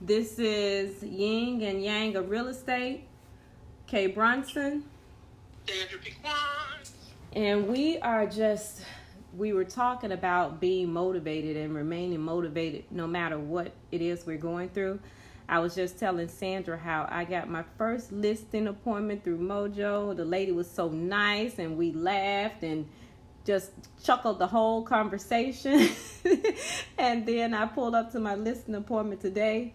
This is Ying and Yang of Real Estate, Kaye Brunson. Sandra Piquant. And we were talking about being motivated and remaining motivated no matter what it is we're going through. I was just telling Sandra how I got my first listing appointment through Mojo. The lady was so nice and we laughed and just chuckled the whole conversation. And then I pulled up to my listing appointment today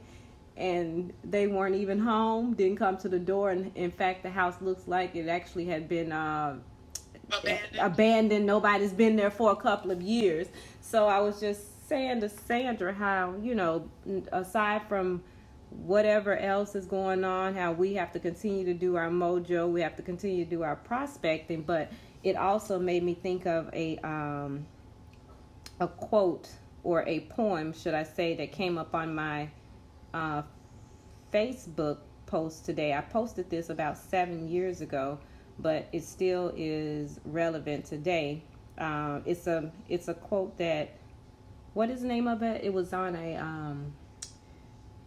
and they weren't even home, didn't come to the door. And in fact, the house looks like it actually had been abandoned. Nobody's been there for a couple of years. So I was just saying to Sandra how, aside from whatever else is going on, how we have to continue to do our mojo, we have to continue to do our prospecting, but it also made me think of a quote or a poem, should I say, that came up on my Facebook post today. I posted this about 7 years ago, but it still is relevant today. It's a quote that, what is the name of it? It was on a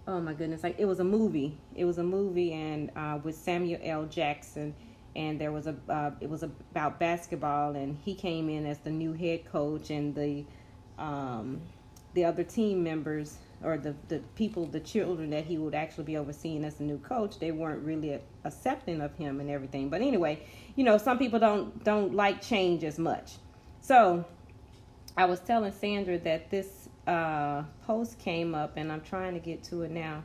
oh my goodness, like it was a movie. It was a movie and with Samuel L. Jackson, and there was it was about basketball, and he came in as the new head coach, and the other team members, or the people, the children that he would actually be overseeing as the new coach, they weren't really accepting of him and everything. But anyway, some people don't like change as much. So I was telling Sandra that this post came up, and I'm trying to get to it now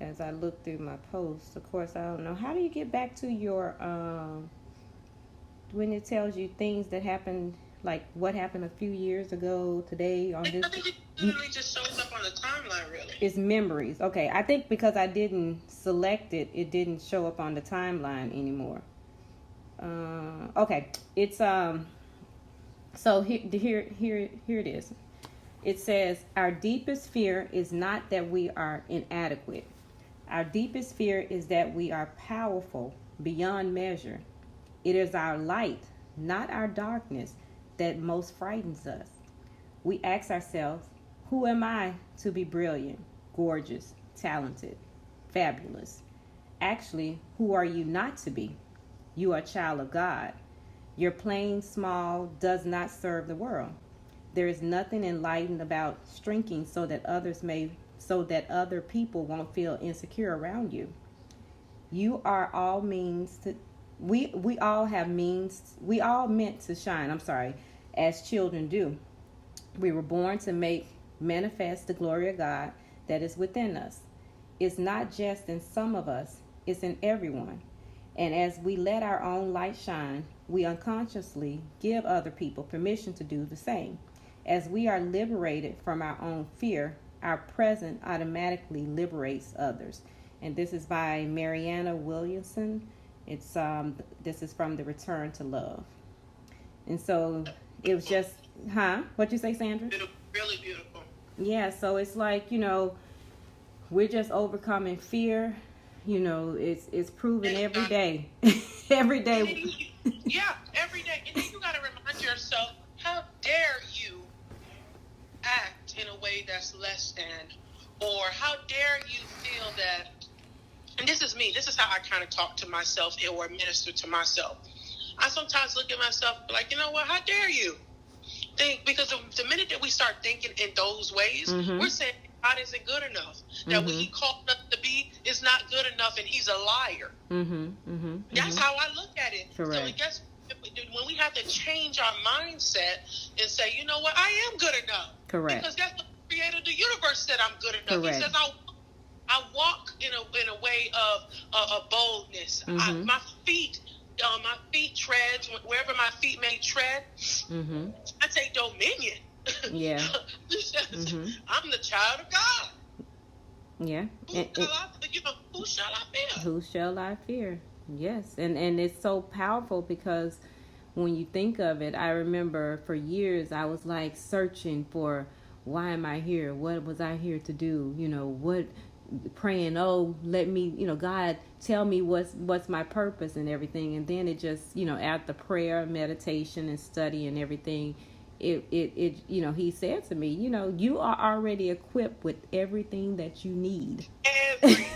as I look through my posts. Of course, I don't know. How do you get back to your, when it tells you things that happened, like what happened a few years ago, today, on this? I think it literally just shows up on the timeline, really. It's memories. Okay, I think because I didn't select it, it didn't show up on the timeline anymore. Okay, it's, so here it is. It says, our deepest fear is not that we are inadequate. Our deepest fear is that we are powerful beyond measure. It is our light, not our darkness, that most frightens us. We ask ourselves, who am I to be brilliant, gorgeous, talented, fabulous? Actually, who are you not to be? You are a child of God. Your plain small does not serve the world. There is nothing enlightened about shrinking so that other people won't feel insecure around you. You are all means to we all have means, we all meant to shine, as children do. We were born to manifest the glory of God that is within us. It's not just in some of us, it's in everyone. And as we let our own light shine, we unconsciously give other people permission to do the same. As we are liberated from our own fear, our present automatically liberates others. And this is by Marianna Williamson. It's this is from The Return to Love. And so it was just, what'd you say, Sandra? Really beautiful. Yeah, so it's like, we're just overcoming fear. It's proven every day. Every day. Yeah, every day. And then you got to remind yourself, how dare you act in a way that's less than, or how dare you feel that, and this is me, this is how I kind of talk to myself or minister to myself. I sometimes look at myself like, you know what, how dare you think, because the minute that we start thinking in those ways, we're saying God isn't good enough, that what he called us to be is not good enough, and he's a liar. That's how I look at it. Correct. So I guess when we have to change our mindset and say, you know what, I am good enough. Correct. Because that's the creator of the universe said I'm good enough. Correct. He says I walk in a way of boldness. My feet treads wherever my feet may tread. I take dominion. Yeah. I'm the child of God. Yeah. Who shall I fear? Who shall I fear? Yes. And it's so powerful because when you think of it, I remember for years I was like searching for, why am I here? What was I here to do? Praying, let me, God, tell me what's my purpose and everything. And then it just, after prayer, meditation, and study and everything, he said to me, you are already equipped with everything that you need. Everything.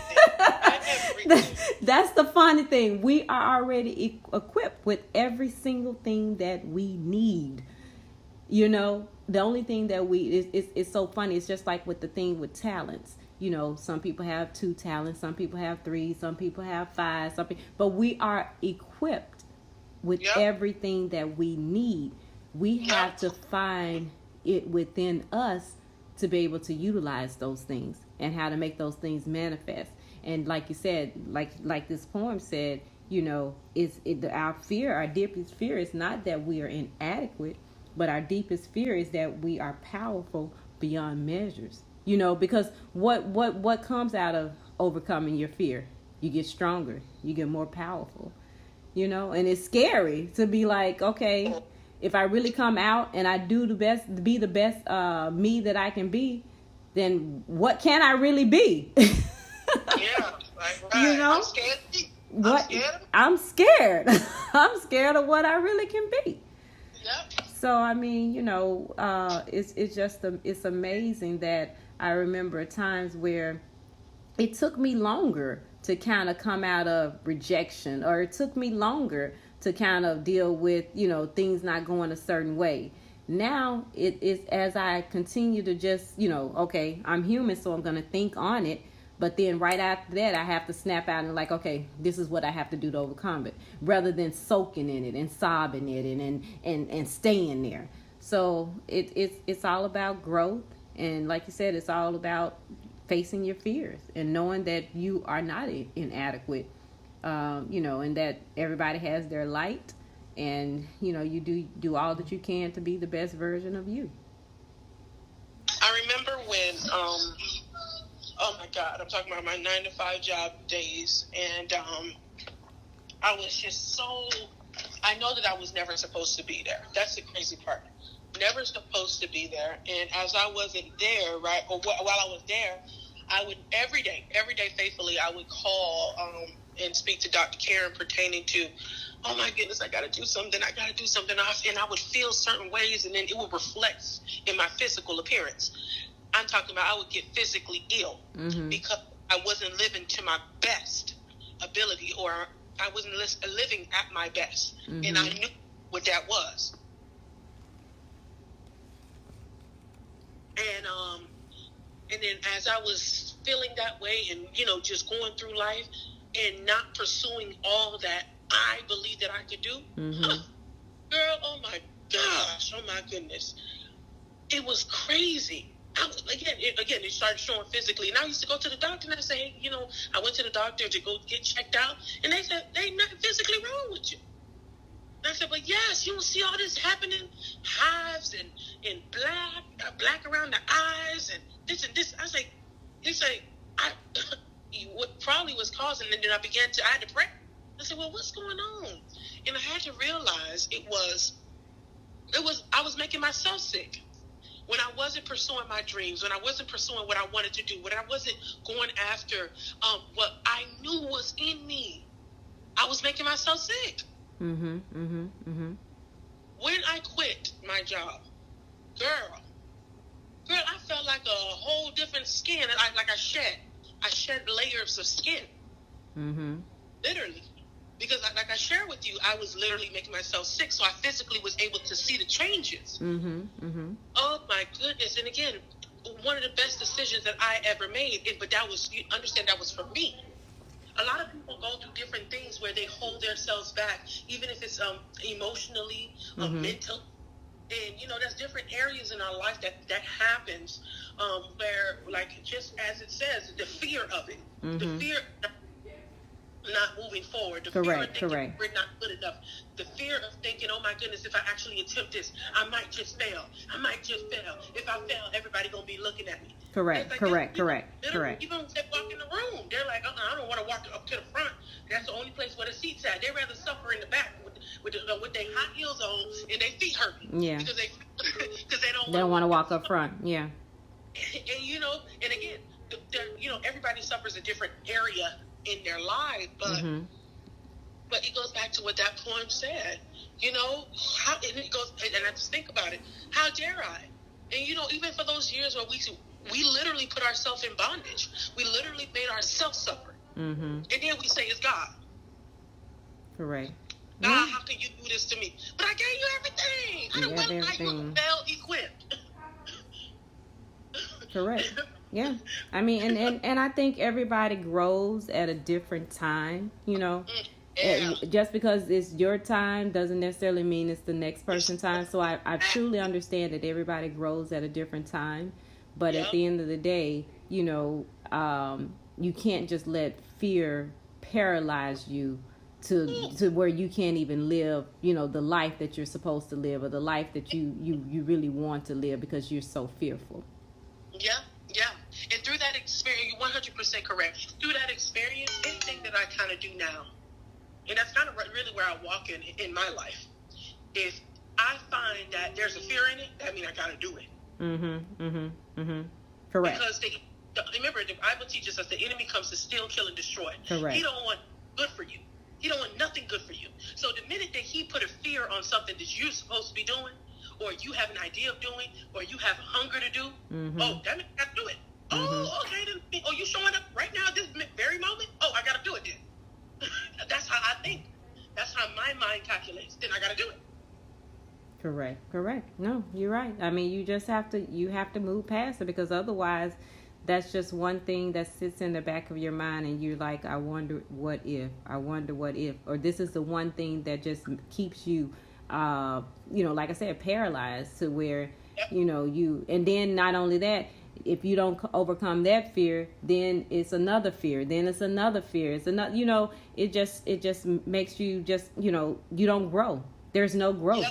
That's the funny thing. We are already equipped with every single thing that we need. The only thing that it's so funny. It's just like with the thing with talents. Some people have 2 talents, some people have 3, some people have 5, but we are equipped with everything that we need. We have to find it within us to be able to utilize those things and how to make those things manifest. And like you said, like this poem said, our deepest fear is not that we are inadequate, but our deepest fear is that we are powerful beyond measures. Because what comes out of overcoming your fear? You get stronger, you get more powerful. And it's scary to be like, okay, if I really come out and I do be the best me that I can be, then what can I really be? Yeah, right. I'm scared. I'm scared. I'm scared of what I really can be. Yep. So I mean, it's amazing that I remember times where it took me longer to kind of come out of rejection, or it took me longer to kind of deal with, things not going a certain way. Now it is, as I continue to just, okay, I'm human, so I'm going to think on it. But then right after that, I have to snap out and like, okay, this is what I have to do to overcome it, rather than soaking in it and sobbing it and staying there. So it's all about growth. And like you said, it's all about facing your fears and knowing that you are not inadequate, and that everybody has their light, and, you do all that you can to be the best version of you. I remember when, oh my God, I'm talking about my 9-to-5 job days, and I was just I know that I was never supposed to be there. That's the crazy part. Never supposed to be there. And as I wasn't there, right, or while I was there, I would every day faithfully, I would call and speak to Dr. Karen pertaining to, oh my goodness, I got to do something. And I would feel certain ways, and then it would reflect in my physical appearance. I'm talking about I would get physically ill because I wasn't living to my best ability, or I wasn't living at my best. And I knew what that was. And then as I was feeling that way and, just going through life and not pursuing all that I believed that I could do, girl, oh my gosh, oh my goodness. It was crazy. It started showing physically. And I used to go to the doctor and I say, I went to the doctor to go get checked out. And they said, there's nothing physically wrong with you. And I said, but yes, you don't see all this happening, hives and black around the eyes and this and this. I say, what probably was causing, and then I had to pray. I said, well, what's going on? And I had to realize I was making myself sick. When I wasn't pursuing my dreams, when I wasn't pursuing what I wanted to do, when I wasn't going after what I knew was in me, I was making myself sick. When I quit my job, girl, I felt like a whole different skin. I shed layers of skin. Literally. Because like I shared with you, I was literally making myself sick, so I physically was able to see the changes. Oh my goodness. And again, one of the best decisions that I ever made, but you understand that was for me. A lot of people go through different things where they hold themselves back, even if it's emotionally, mental. And, there's different areas in our life that happens where, like, just as it says, the fear of it, the fear of not moving forward, the fear of thinking we're not good enough, the fear of thinking, oh my goodness, if I actually attempt this, I might just fail. If I fail, everybody gonna be looking at me. Correct. Even when they walk in the room, they're like, I don't want to walk up to the front. That's the only place where the seat's at. They'd rather suffer in the back with their high heels on and their feet hurting. Yeah. Because they don't want to walk up front. Yeah. And again, everybody suffers a different area in their life, but it goes back to what that poem said. You know, how, and it goes, and I just think about it. How dare I? And, you know, even for those years where we literally put ourselves in bondage. We literally made ourselves suffer. Mm-hmm. And then we say it's God. Correct. God, how can you do this to me? But I gave you everything. I don't want like you well equipped. Correct. Yeah. I mean, and I think everybody grows at a different time, you know. Yeah. Just because it's your time doesn't necessarily mean it's the next person's time. So I truly understand that everybody grows at a different time. But at the end of the day, you know, you can't just let fear paralyze you to where you can't even live, you know, the life that you're supposed to live, or the life that you really want to live, because you're so fearful. Yeah. And through that experience, you're 100% correct. Through that experience, anything that I kind of do now, and that's kind of really where I walk in my life. If I find that there's a fear in it, that means I got to do it. Correct. Because remember, the Bible teaches us the enemy comes to steal, kill, and destroy. Correct. He don't want good for you. He don't want nothing good for you. So the minute that he put a fear on something that you're supposed to be doing, or you have an idea of doing, or you have a hunger to do, oh, that means I got to do it. Oh, okay. Then, oh, you showing up right now at this very moment? Oh, I got to do it then. That's how I think. That's how my mind calculates. Then I got to do it. Correct. No, you're right. I mean, you just have to move past it, because otherwise that's just one thing that sits in the back of your mind, and you're like, I wonder what if, or this is the one thing that just keeps you, you know, like I said, paralyzed, to where, you know, and then not only that, if you don't overcome that fear, then it's another fear. It's another, you know, it just makes you just, you know, you don't grow. There's no growth.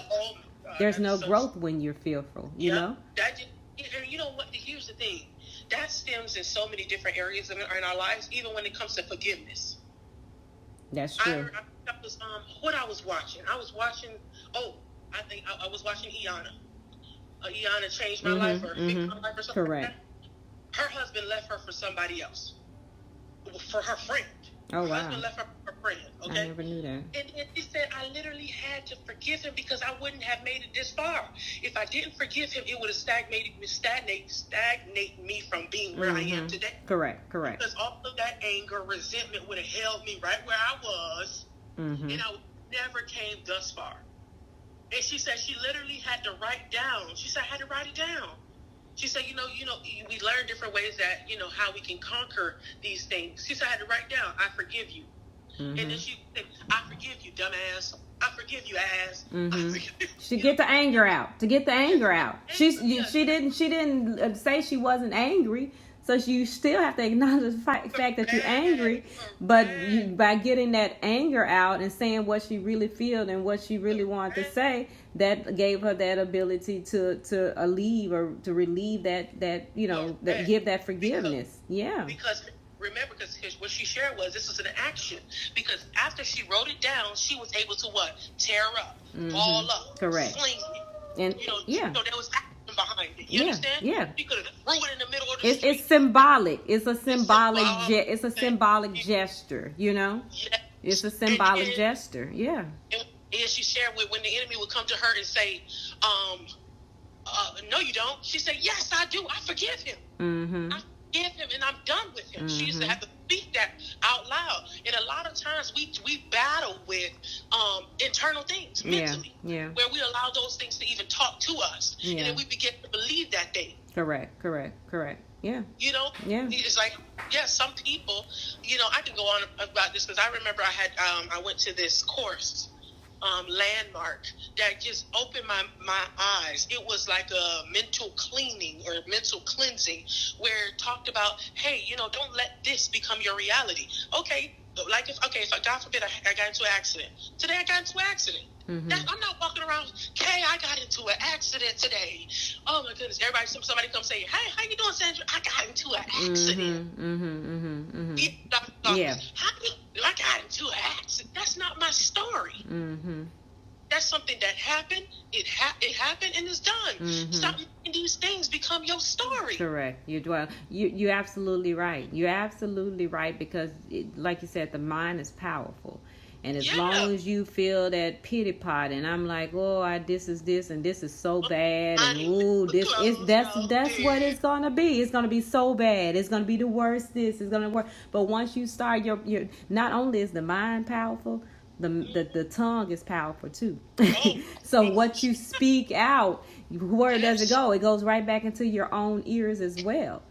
There's no growth when you're fearful, you know? And you know what? Here's the thing. That stems in so many different areas in our lives, even when it comes to forgiveness. That's true. That was what I was watching. I was watching Iana. Iana changed my life, or fixed my life, or something. Correct. Like that. Her husband left her for somebody else, for her friend. Oh, her wow. husband left her for her friend. Okay. I never knew that. And he said, I literally had to forgive him, because I wouldn't have made it this far. If I didn't forgive him, it would have stagnate me from being where I am today. Correct. Because all of that anger, resentment would have held me right where I was, and I never came thus far. And she said she literally had to write down. She said, I had to write it down. She said, you know, we learn different ways that, you know, how we can conquer these things. She said, I had to write down, I forgive you. And then she said, I forgive you, dumbass. I forgive you, ass. I forgive you. She get the anger out. To get the anger out. She didn't say she wasn't angry. So you still have to acknowledge the fact that you're angry, but by getting that anger out and saying what she really feels and what she really wanted to say, that gave her that ability to relieve that you know, that give that forgiveness. Because remember, because what she shared was this was an action. Because after she wrote it down, she was able to tear up, ball up, correct, sling it. And you know, there was action behind it. You understand? Yeah. She could have threw it in the middle of the street. It's symbolic. It's a symbolic gesture. You know. Yeah. It's a symbolic gesture. Yeah. And she shared when the enemy would come to her and say, no, you don't. She said, yes, I do. I forgive him. I forgive him, and I'm done with him. She used to have to speak that out loud. And a lot of times we battle with internal things mentally, where we allow those things to even talk to us, and then we begin to believe that thing. Correct. Yeah. You know, it's like, some people, you know, I can go on about this, because I remember I went to this course, landmark, that just opened my eyes. It was like a mental cleaning or mental cleansing, where it talked about, hey, you know, don't let this become your reality. Okay, like if God forbid I got into an accident. Today I got into an accident. I'm not walking around, Kaye, I got into an accident today. Oh my goodness. Somebody come say, hey, how you doing, Sandra? I got into an accident. I got into an accident. That's not my story. That's something that happened. It happened and it's done. Stop making these things become your story. Correct. You're absolutely right. You're absolutely right, because like you said, the mind is powerful. And as long as you feel that pity pot, and I'm like, oh, this is this, and this is so bad, and ooh, this is that's what it's gonna be. It's gonna be so bad. It's gonna be the worst. This is gonna work. But once you start, your not only is the mind powerful, the tongue is powerful too. So what you speak out, where does it go? It goes right back into your own ears as well.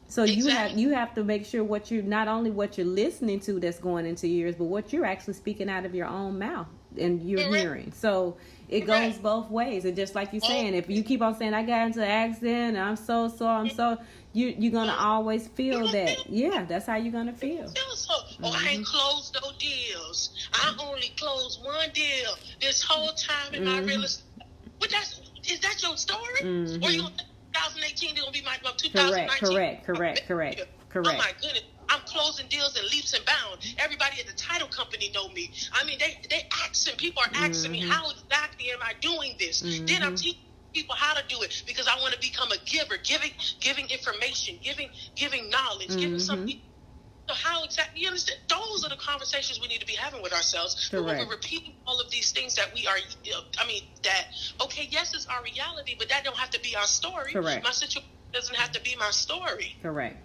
So you have to make sure not only what you're listening to that's going into your ears, but what you're actually speaking out of your own mouth and you're hearing. So it goes both ways. And just like you're saying, if you keep on saying, I got into an accident, I'm so, you're going to always feel that. Yeah, that's how you're going to feel. I ain't closed no deals. I only closed one deal this whole time in my real estate. But is that your story? Or you 2018 is going to be my 2019? Correct. Oh my goodness. I'm closing deals in leaps and bounds. Everybody at the title company know me. I mean, people are asking me, how exactly am I doing this? Then I'm teaching people how to do it because I want to become a giver, giving information, giving knowledge, giving something. So how exactly, you understand? Those are the conversations we need to be having with ourselves. But when we're repeating all of these things that we are, yes, it's our reality, but that don't have to be our story. Correct. My situation doesn't have to be my story. Correct.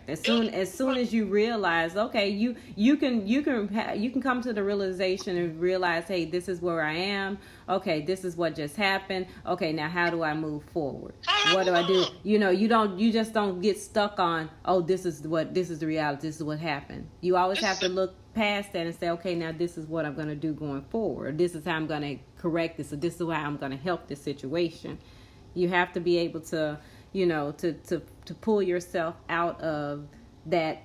As soon as you realize, okay, you can come to the realization and realize, hey, this is where I am. Okay, this is what just happened. Okay, now how do I move forward? What do I do? You just don't get stuck on, oh, this is the reality. This is what happened. You always have to look past that and say, okay, now this is what I'm going to do going forward. This is how I'm going to correct this. Or this is how I'm going to help this situation. You have to be able to, to pull yourself out of that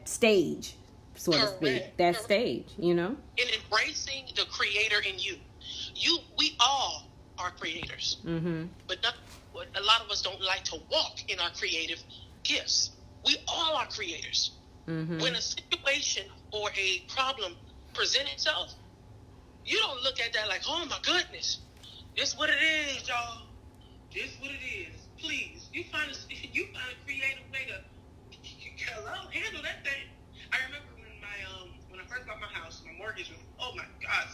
stage, so to speak. That stage, And embracing the creator in you. We all are creators. But a lot of us don't like to walk in our creative gifts. We all are creators. When a situation or a problem presents itself, you don't look at that like, oh my goodness, this what it is, y'all. This what it is. Please, you find a creative way to handle that thing. I remember when I first got my house, my mortgage was, oh my God.